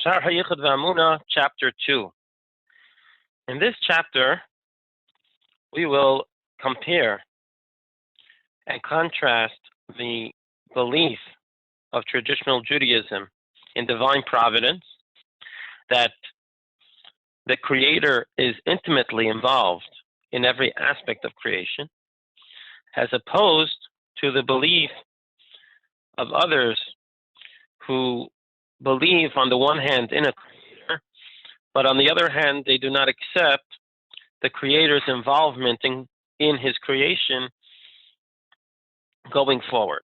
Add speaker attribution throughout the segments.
Speaker 1: Shaar Hayichud Vehaemuna, Chapter 2. In this chapter, we will compare and contrast the belief of traditional Judaism in divine providence, that the Creator is intimately involved in every aspect of creation, as opposed to the belief of others who believe on the one hand in a Creator, but on the other hand they do not accept the Creator's involvement in his creation going forward.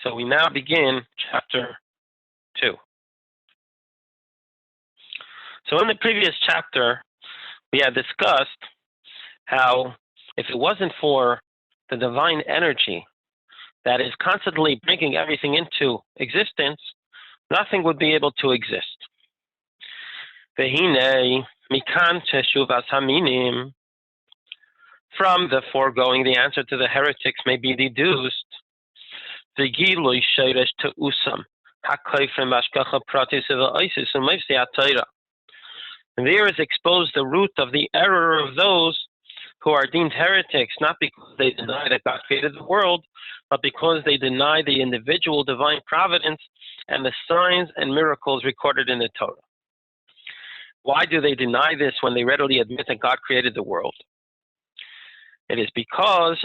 Speaker 1: So we now begin chapter 2. So in the previous chapter, we had discussed how if it wasn't for the divine energy that is constantly bringing everything into existence, nothing would be able to exist. Vehine mikan teshuvas haminim. From the foregoing, the answer to the heretics may be deduced. The gilui sheresh teusam hakoifrim ashkacha pratis v'oisis u'meivsi atayra. There is exposed the root of the error of those who are deemed heretics, not because they deny that God created the world, but because they deny the individual divine providence and the signs and miracles recorded in the Torah. Why do they deny this when they readily admit that God created the world? It is because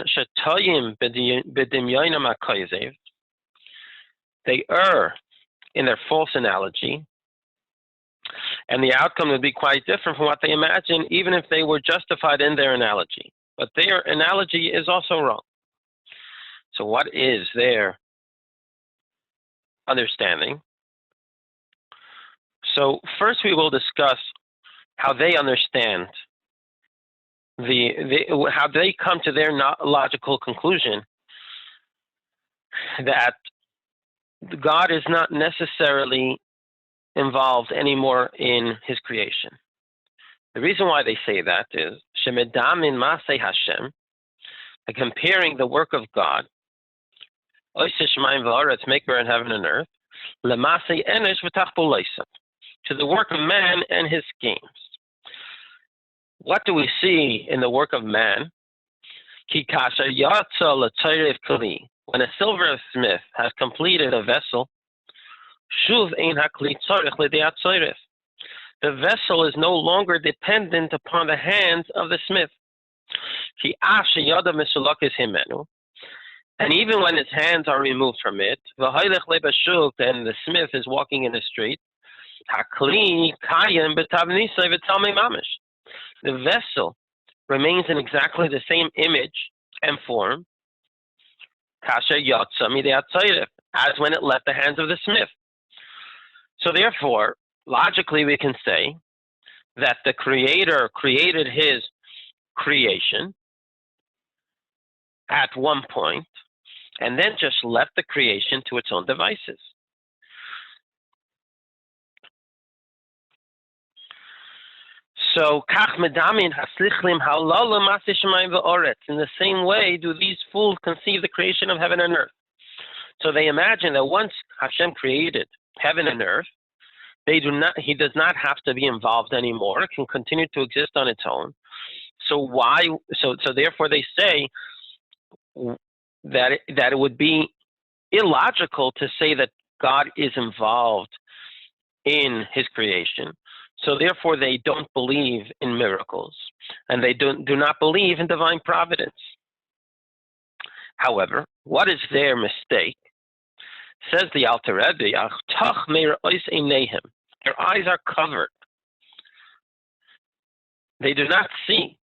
Speaker 1: they err in their false analogy, and the outcome would be quite different from what they imagine, even if they were justified in their analogy. But their analogy is also wrong. So what is their understanding? So first we will discuss how they understand how they come to their logical conclusion that God is not necessarily involved anymore in his creation. The reason why they say that is shemedamin masei Hashem, comparing the work of God, oiseh shamayim v'aretz, maker in heaven and earth, lemasei enesh v'tachboleisam, to the work of man and his schemes. What do we see in the work of man? Ki kasher yatsa l'tayrev kli, when a silversmith has completed a vessel, shuv ein hakli tzorich l'dei tzorich. The vessel is no longer dependent upon the hands of the smith. Ki af sheyada mesulakis himenu, and even when his hands are removed from it, v'haylech lebashuv, and the smith is walking in the street, hakli kayem b'tavnisay v'talmei mamish. The vessel remains in exactly the same image and form, kasher yatsa midei tzorich, as when it left the hands of the smith. So therefore, logically we can say that the Creator created his creation at one point and then just left the creation to its own devices. So, kach medamin haslichlim halala maseh shamayim v'oretz. In the same way, do these fools conceive the creation of heaven and earth. So they imagine that once Hashem created heaven and earth, he does not have to be involved anymore. It can continue to exist on its own. So therefore they say that it would be illogical to say that God is involved in his creation. So therefore they don't believe in miracles, and they do not believe in divine providence. However, what is their mistake? Says the Alter Rebbe, their eyes are covered. They do not see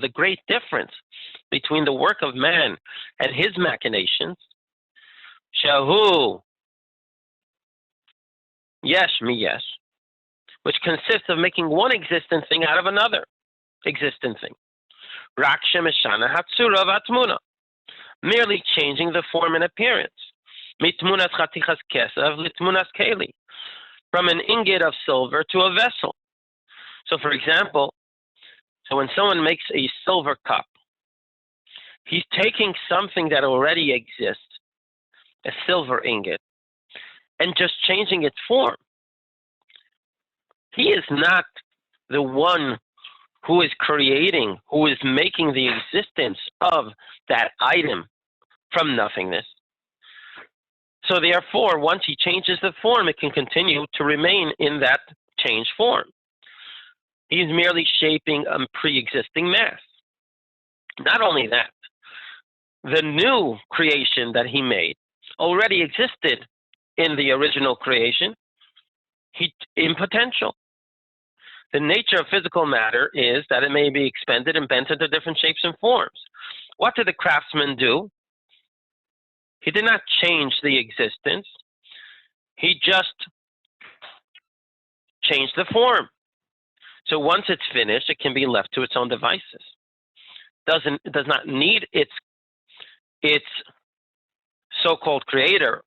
Speaker 1: the great difference between the work of man and his machinations. Shahu yesh mi yesh, which consists of making one existent thing out of another existent thing. Rak shemeshana hatzura v'atmuna, merely changing the form and appearance. Mitmunas chatichas kesav litmunas keli, from an ingot of silver to a vessel. So for example, when someone makes a silver cup, He's taking something that already exists, a silver ingot, and just changing its form. He is not the one who is creating, who is making the existence of that item from nothingness. So therefore, once he changes the form, it can continue to remain in that changed form. He's merely shaping a pre-existing mass. Not only that, the new creation that he made already existed in the original creation in potential. The nature of physical matter is that it may be expended and bent into different shapes and forms. What did the craftsman do? He did not change the existence. He just changed the form. So once it's finished, it can be left to its own devices. It does not need its so-called creator.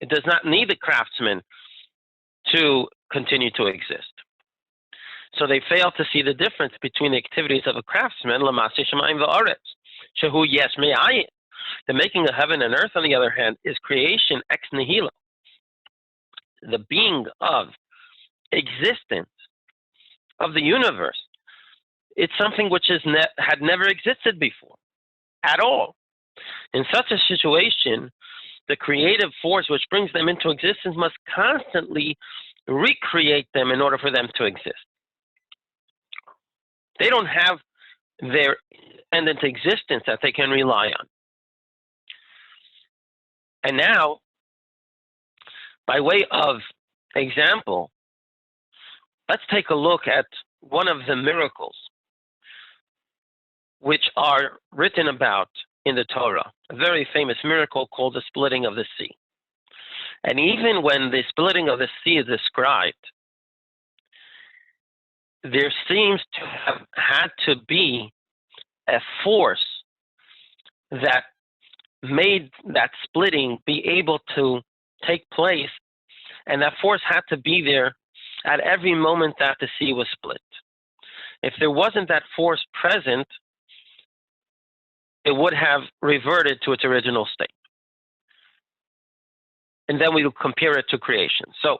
Speaker 1: It does not need the craftsman to continue to exist. So they fail to see the difference between the activities of a craftsman, l'maseh shamayim va'aretz, shehu yesh me'ayin. The making of heaven and earth, on the other hand, is creation ex nihilo. The being of existence of the universe. It's something which had never existed before, at all. In such a situation, the creative force which brings them into existence must constantly recreate them in order for them to exist. They don't have their independent existence that they can rely on. And now, by way of example, let's take a look at one of the miracles which are written about in the Torah, a very famous miracle called the splitting of the sea. And even when the splitting of the sea is described, there seems to have had to be a force that made that splitting be able to take place, and that force had to be there at every moment that the sea was split. If there wasn't that force present, it would have reverted to its original state. And then we will compare it to creation. So,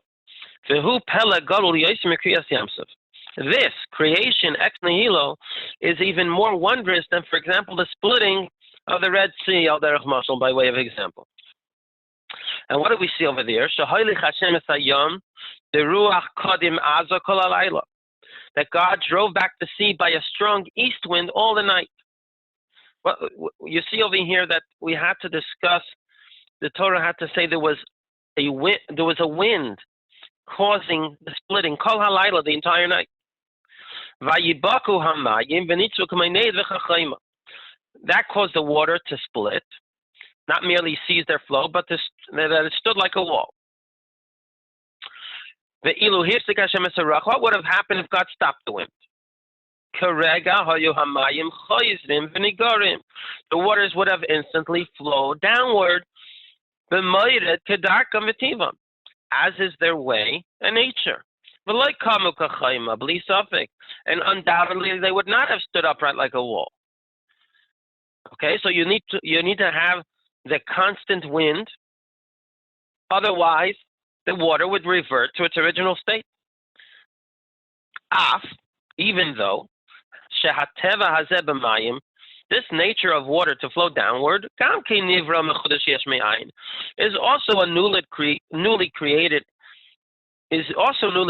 Speaker 1: this creation ex nihilo is even more wondrous than, for example, the splitting of the Red Sea, al derech mashal, by way of example. And what do we see over there? That God drove back the sea by a strong east wind all the night. Well, you see over here that we had to discuss, the Torah had to say there was a wind causing the splitting, kol halayla, the entire night. That caused the water to split, not merely cease their flow, but that it stood like a wall. What would have happened if God stopped the wind? The waters would have instantly flowed downward, as is their way and nature. And undoubtedly they would not have stood upright like a wall. Okay, so you need to have the constant wind, otherwise the water would revert to its original state. Even though this nature of water to flow downward is also newly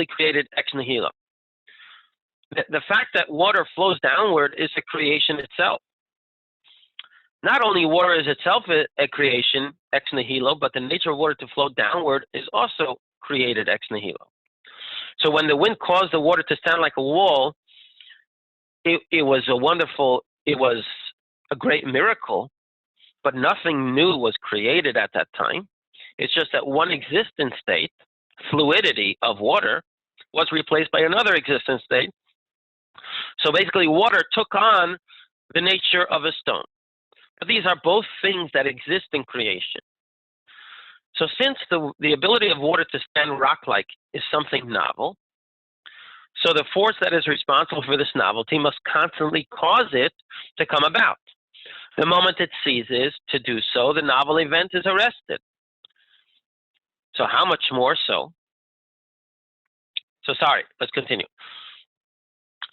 Speaker 1: created ex nihilo. The fact that water flows downward is a creation itself. Not only water is itself a creation ex nihilo, but the nature of water to flow downward is also created ex nihilo. So when the wind caused the water to stand like a wall, it was a great miracle, but nothing new was created at that time. It's just that one existent state, fluidity of water, was replaced by another existent state. So basically water took on the nature of a stone. But these are both things that exist in creation. So since the ability of water to stand rock-like is something novel, so the force that is responsible for this novelty must constantly cause it to come about. The moment it ceases to do so, the novel event is arrested. So how much more so? So sorry, let's continue.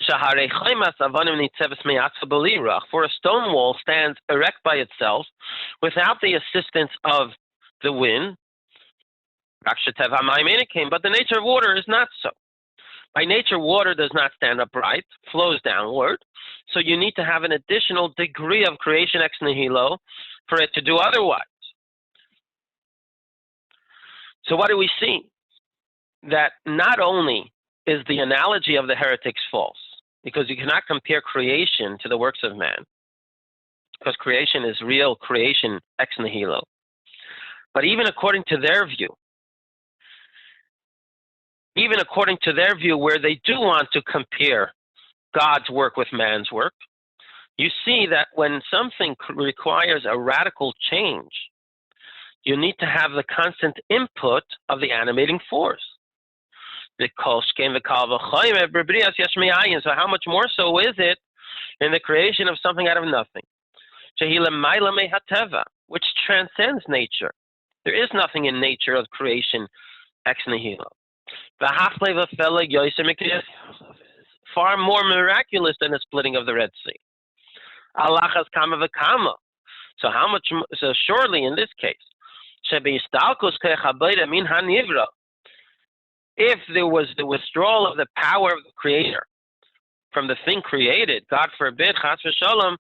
Speaker 1: For a stone wall stands erect by itself without the assistance of the wind. But the nature of water is not so. By nature, water does not stand upright, flows downward. So you need to have an additional degree of creation ex nihilo for it to do otherwise. So what do we see? That not only is the analogy of the heretics false, because you cannot compare creation to the works of man, because creation is real creation ex nihilo. But even according to their view, where they do want to compare God's work with man's work, you see that when something requires a radical change, you need to have the constant input of the animating force. So how much more so is it in the creation of something out of nothing, which transcends nature? There is nothing in nature of creation ex nihilo. Far more miraculous than the splitting of the Red Sea. So how much? So surely in this case, if there was the withdrawal of the power of the Creator from the thing created, God forbid, chas v'shalom,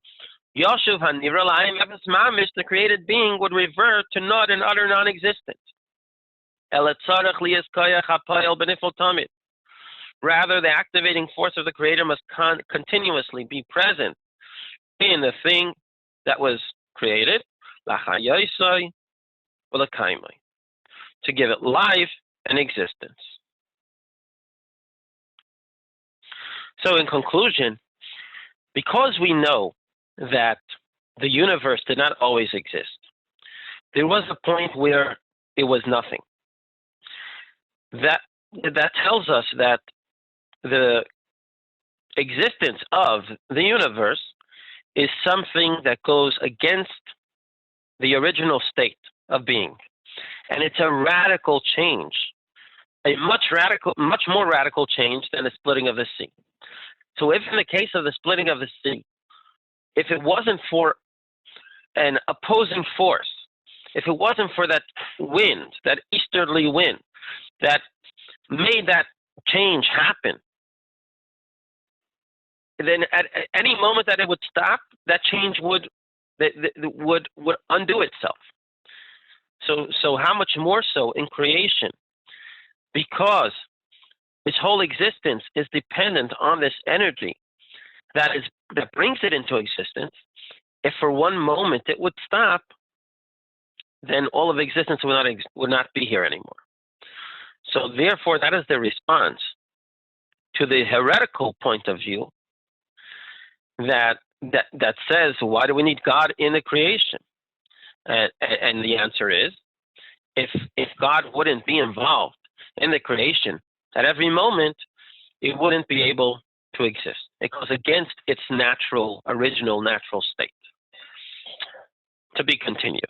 Speaker 1: Yoshuv hanivra la'ayim efes mamish, the created being would revert to not and utter non-existence. Rather, the activating force of the Creator must continuously be present in the thing that was created, to give it life and existence. So in conclusion, because we know that the universe did not always exist, there was a point where it was nothing. That tells us that the existence of the universe is something that goes against the original state of being. And it's a radical change, a much more radical change than the splitting of the sea. So if in the case of the splitting of the sea, if it wasn't for an opposing force, if it wasn't for that wind, that easterly wind, that made that change happen, then at any moment that it would stop, that change would undo itself. So how much more so in creation? Because its whole existence is dependent on this energy that brings it into existence. If for one moment it would stop, then all of existence would not be here anymore. So therefore, that is the response to the heretical point of view that says, why do we need God in the creation? And the answer is, if God wouldn't be involved in the creation at every moment, it wouldn't be able to exist. It goes against its original natural state. To be continued.